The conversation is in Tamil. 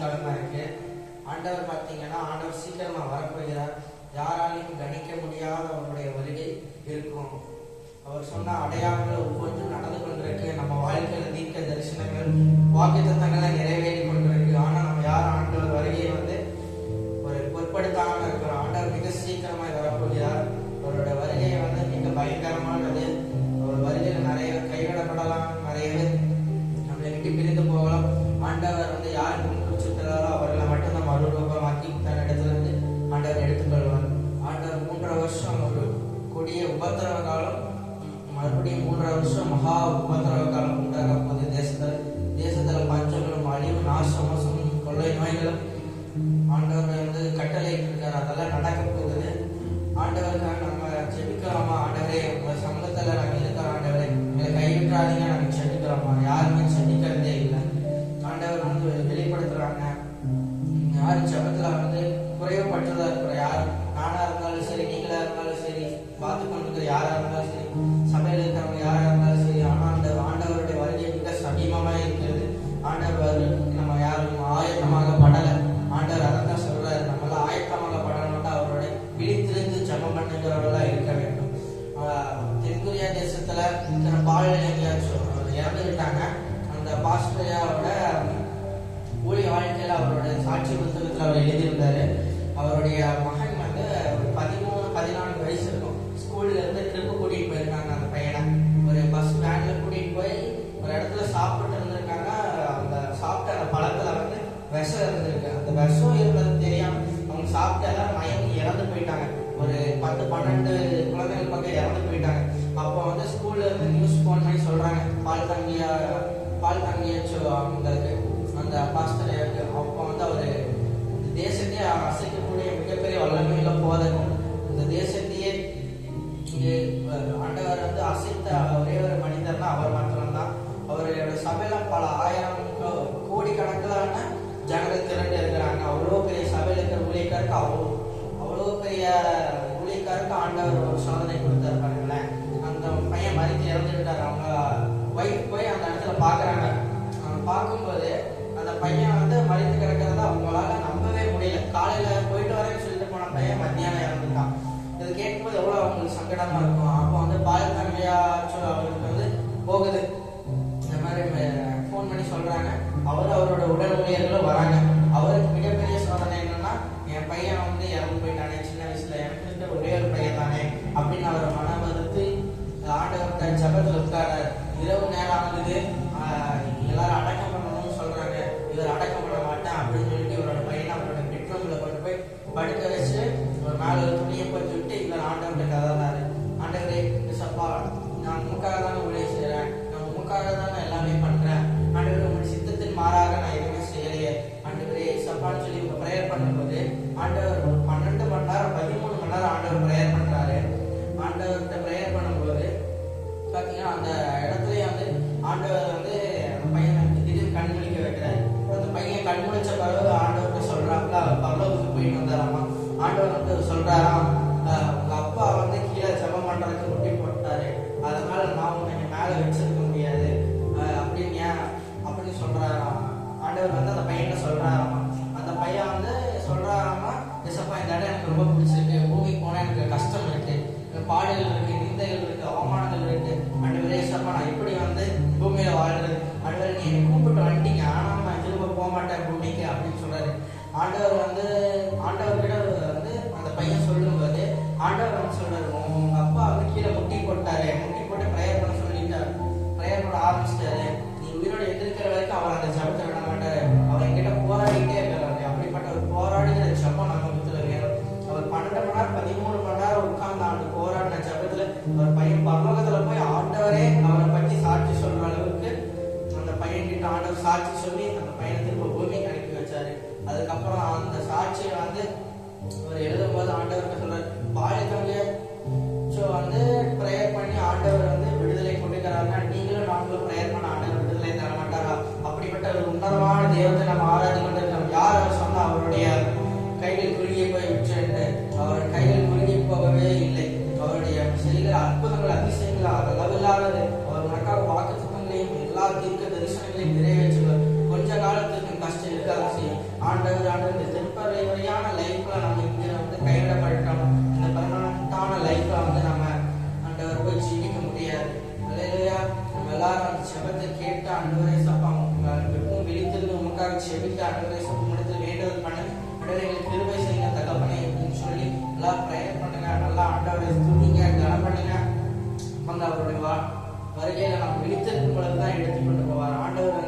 காலமா இருக்கு. ஆண்டவர் பார்த்தீங்கன்னா ஆண்டவர் சீக்கிரமா வரப்போகிறார். யாராலையும் கணிக்க முடியாத அவருடைய வருகை இருக்கும். அவர் சொன்ன அடையாளங்கள் ஒவ்வொன்றும் நடந்து கொண்டிருக்கு. நம்ம வாழ்க்கையில தீர்க்க தரிசனங்கள் வாக்குத்தத்தங்களை நிறைவேறி கொண்டிருக்கு. ஆனா நம்ம யார் ஆண்டவர் வருகையை ஒரு பொருட்படுத்தாம இருக்கிறோம். ஆண்டவர் மிக சீக்கிரமாய் வரப்போகிறார். அவருடைய வருகையை மிக பயங்கரமானது. அவர் வருகையில் நிறைய கைவிடப்படலாம், நிறைய பேர் நம்மளை விட்டு பிரிந்து போகலாம். ஆண்டவர் யாருக்கு முன்குறிச்சிருக்கிறாரோ அவர்களை மட்டும் நம்ம அருரூபமாக்கி தன் இடத்துல இருந்து ஆண்டவர் எடுத்துக்கொள்வார். ஆண்டவர் 3 வருஷம் ஒரு கொடிய உபத்திரவ காலம், மறுபடியும் 3 வருஷம் மகா உபத்திரவ காலம் உண்டாக போகுது. தேசத்துல பஞ்சங்களும் அழிவு நாசமோசமும் கொள்ளை நோய்களும் ஆண்டவர் கட்டளை இருக்காரு. அதெல்லாம் நடக்க போகுது. ஆண்டவருக்காக நம்ம செபிக்கலாமா? ஆண்டவரே உங்க சமூகத்துல நாங்க இருக்கிறோம். ஆண்டவரே எங்களை கைவிட்டாதீங்க, நாங்க செபிக்கிறோமா? யாருமே செபிக்கிறதே இல்லை. ஆண்டவர் வெளிப்படுத்துறாங்க. யாரு ஜபத்துல குறைவுபட்டதா இருக்கிற யார் நானா இருந்தாலும் சரி, நீங்களா இருந்தாலும் சரி, பார்த்து கொண்டிருக்கிற யாரா இருந்தாலும் சரி, சபையில் இருக்கிறவங்க யாரா இருந்தாலும் சரி, ஆனா அந்த ஆண்டவருடைய வருகை மிக சமீபமா இருக்கிறது. ஆண்டவர் நம்ம யாரும் ஆயத்தமாக படல. ஆண்டவர் அதான் சொல்றாரு, நம்மளால ஆயத்தமாக படணும்னா அவருடைய விழித்திருந்து ஜபம் பண்ணுங்கிறவர்களா இருக்க வேண்டும். தென்கொரியா தேசத்துல பாலியல் இறந்துகிட்டாங்க. அந்த பாஸ்டரையாவோட ஊழிய வாழ்க்கையில அவருடைய சாட்சி புத்தகத்துல அவர் எழுதியிருந்தாரு. அவருடைய மகன் 13-14 வயசு இருக்கும். ஸ்கூல்ல இருந்து ட்ரிப்பு கூட்டிட்டு போயிருக்காங்க. அந்த பையனை ஒரு பஸ் வேன்ல கூட்டிட்டு போய் ஒரு இடத்துல சாப்பிட்டு இருந்திருக்காங்க. அந்த சாப்பிட்ட அந்த பழத்துல விஷம் இருந்திருக்கு. அந்த விஷம் இருந்தது தெரியாம அவங்க சாப்பிட்டு எல்லாம் மயங்கி இறந்து போயிட்டாங்க. ஒரு 10-12 குழந்தைகள் பக்கம் இறந்து போயிட்டாங்க. அப்போ ஸ்கூல்ல இருந்து நியூஸ் போன் பண்ணி சொல்றாங்க, பால் தங்கியாச்சு அவங்களுக்கு அந்த பாஸ்டருக்கு. அப்போ அவரு தேசத்தையே அசைக்கக்கூடிய மிகப்பெரிய வல்லமையில போதகம். இந்த தேசத்தையே ஆண்டவர் அசைத்த ஒரே ஒரு மனிதர்னா அவர் மட்டும்தான். அவரோட சபையில பல ஆயிரம் கோடிக்கணக்கிலான ஜனங்கள் திரண்டு இருக்கிறாங்க. அவ்வளோ பெரிய சபையில இருக்கிற ஊழியக்காருக்கு அவ்வளோ பெரிய ஊழியக்காருக்கு ஆண்டவர் ஒரு சோதனை கொடுத்தாருப்பாருங்களேன். அந்த பையன் மறித்து இறந்துட்டாரு. அவங்க ஒய்ஃப் போய் அந்த இடத்துல பாக்குறாங்க. பார்க்கும்போது அந்த பையன் மறித்து கிடக்கிறத அவங்களால நம்பவே முடியல. காலையில போயிட்டு வரேன்னு சொல்லிட்டு போன பையன் மத்தியானம் இறந்துட்டான். இது கேட்கும்போது எவ்வளவு அவங்களுக்கு சங்கடமா இருக்கும். அப்போ பால் தங்கையாச்சும் அவருக்கு போகுது. இந்த மாதிரி போன் பண்ணி சொல்றாங்க. அவரோட உடல் ஊழியர்களும் வராங்க. அவருக்கு மிகப்பெரிய சோதனை என்னன்னா, என் பையன் இறந்து போயிட்டானே சின்ன வயசுல, எனக்கு ஒரே ஒரு பையன் தானே அப்படின்னு அவர் மன வருத்தி ஆண்டவர் ஜபத்தில் உட்கார. இரவு நேரம் ஆகுது. எல்லாரும் அடக்கம் பண்ணணும்னு சொல்றாங்க. இவர் அடக்கம் பண்ண மாட்டேன் அப்படின்னு சொல்லிட்டு இவரோட பையனை அவரோட பெட்ரூம்ல கொண்டு போய் படுக்க வச்சு ஒரு மேல ஒரு துணியை போய் விட்டு இவர் ஆண்டவர்கிட்ட கதறாரு. ஆண்டவரே சப்பா, நான் உங்களுக்காக தானே ஊழியம் செய்யறேன், நான் உங்களுக்காக தானே எல்லாமே பண்றேன். ஆண்டவர் உங்களுடைய சித்தத்தின் மாறாக நான் எதுவுமே செய்யலையே. ஆண்டவரே சப்பான்னு சொல்லி இவங்க ப்ரேயர் பண்ணும்போது ஆண்டவர் 12 மணி நேரம் 13 மணி நேரம் ஆண்டவர் ப்ரேயர் பண்றாரு. ஆண்டவர்கிட்ட ப்ரேயர் பண்ணும்போது பாத்தீங்கன்னா அந்த இடத்துலயே ஆண்டவர் அந்த பையனுக்கு திடீர்னு கண் முழிக்க வைக்கிறாரு. அந்த பையன் கண் முழிச்ச பிறகு ஆண்டவர்கிட்ட சொல்றாங்களா, பரலோகத்துக்கு போயிட்டு வந்தாராமா. ஆண்டவர் சொல்றாராம், உங்க அப்பா கீழே ஜெபம் பண்றதுக்கு முட்டி போட்டாரு, அதனால நான் உன்னை மேல வச்சிருக்க முடியாது அப்படின்னு சொல்றாராம். ஆண்டவர் அந்த பையன் சொல்றாராமா. அந்த பையன் சொல்றாராமா, எசப்பா இந்த இடம் எனக்கு ரொம்ப பிடிச்சிருக்கு, பூமிக்கு போனா எனக்கு கஷ்டம் இருக்கு, பாடல்கள் இருக்கு, நிந்தைகள் இருக்கு, அவமானங்கள் இருக்கு. ஆண்டவரே சப்பா, நான் எப்படி பூமியில வாழ்றது, ஆண்டவர் நீ கூப்பிட்டு வந்துட்டீங்க, ஆனா நான் திரும்ப போக மாட்டேன் பூமிக்கு அப்படின்னு சொல்றாரு. ஆண்டவர்கிட்ட அந்த பையன் சொல்லும்போது ஆண்டவர் சொல்றாரு, உங்க அப்பா கீழே முட்டி போட்டாரு, முட்டி போட்டு ப்ரேயர் பண்ண சொல்லிட்டாரு, ப்ரேயர் பண்ண ஆரம்பிச்சிட்டாரு. நீ உயிரோட எதிர்க்கிற வரைக்கும் அவர் அந்த ஜபத்தை விட மாட்டாரு. அவர் என்கிட்ட போராடிட்டே இருக்கிறாரு. அப்படிப்பட்ட ஒரு போராடுகிற ஜபம் நம்ம வீட்டுல வேணும். அவர் 12 மணி நேரம் 13 மணி நேரம் உட்கார்ந்து ஆண்டு போராடின ஜபத்துல ஒரு பையன் பரலோகத்துல போய் ஆண்டவரே அவரை பத்தி சாட்சி சொல்ற அளவுக்கு அந்த பையன் கிட்ட ஆண்டவர் சாட்சி சொல்லி அந்த பையனை திரும்ப பூமிக்கு அனுப்பி வச்சாரு. அதுக்கப்புறம் அந்த சாட்சியை அவர் எழுதும்போது ஆண்டவருக்கு சொல்றாரு, பாலித்தவங்க ப்ரேயர் பண்ணி ஆண்டவர் விடுதலை கொடுக்கிறாருன்னா நீங்களும் நாங்களும் ப்ரேயர் பண்ண ஆண்டவர் விடுதலை தர மாட்டாரா? அப்படிப்பட்ட ஒரு உன்னதமான தெய்வத்தை நம்ம ஆராதி கொண்டிருக்கிறோம். யார் அவர் சொன்னா அவருடைய கைகள் குறுகிய போய் விட்டு, அவருடைய கைகள் குறுகி போகவே இல்லை. அவருடைய செய்கிற அற்புதங்கள் அதிசயங்கள் அளவில்லாதது. அவர் நமக்காக வாக்குத்தத்தங்களையும் எல்லா தீர்க்க தரிசனங்களையும் நிறைவேற்றுவார். கொஞ்ச காலத்துக்கு கஷ்டம் இருக்காதான் செய்யும். எல்லாரும் அந்த செபத்தை கேட்டு ஆண்டவரே சப்பா எப்பவும் விழித்திருந்து உமக்காக செபித்து ஆண்டவரே சப்பா முடித்து வேண்டுதல் பண்ண எங்களுக்கு கிருபை செய்யுங்க தகப்பனே அப்படின்னு சொல்லி எல்லாம் ப்ரேயர் பண்ணுங்க. நல்லா ஆண்டவரை துதிங்க, கனம் பண்ணுங்க. அவருடைய வருகையில நம்ம விழித்திருக்கும் பொழுதுதான் எடுத்துக்கொண்டு போவார். ஆண்டவர்